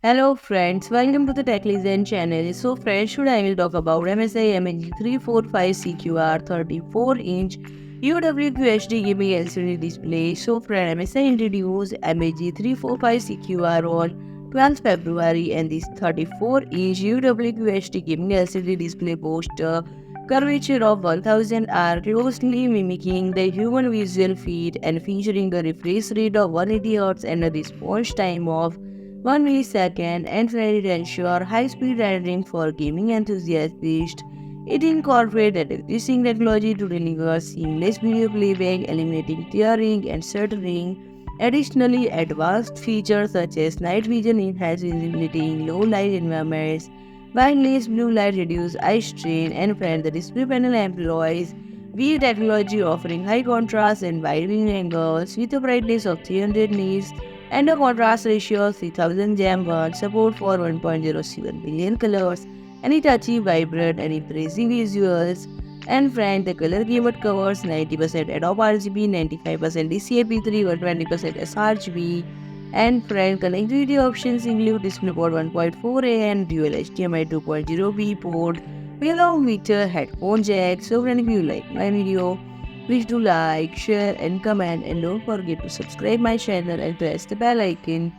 Hello friends, welcome to the Tech Legend channel. So friends, today I will talk about MSI MG345 CQR 34-inch UWQHD gaming LCD display. So friend, MSI introduced MG345 CQR on 12th February, and this 34-inch UWQHD gaming LCD display boasts a curvature of 1000 R, closely mimicking the human visual field and featuring a refresh rate of 180 Hz and a response time of 1 millisecond, and ready to ensure high-speed rendering for gaming enthusiasts. It incorporated existing technology to deliver seamless video playback, eliminating tearing and stuttering. Additionally, advanced features such as night vision enhance visibility in low-light environments, while less blue light reduce eye strain, and friend the display panel employs VE technology offering high contrast and wide viewing angles with a brightness of 300 nits and a contrast ratio of 3000 Jam1, support for 1.07 billion colors, and it achieves vibrant and impressive visuals. And friend, the color gamut covers 90% Adobe RGB, 95% DCI-P3, 120% sRGB. And friend, connectivity options include DisplayPort 1.4a and dual HDMI 2.0b port, along with a headphone jack. So friend, if you like my video, please do like, share and comment, and don't forget to subscribe my channel and press the bell icon.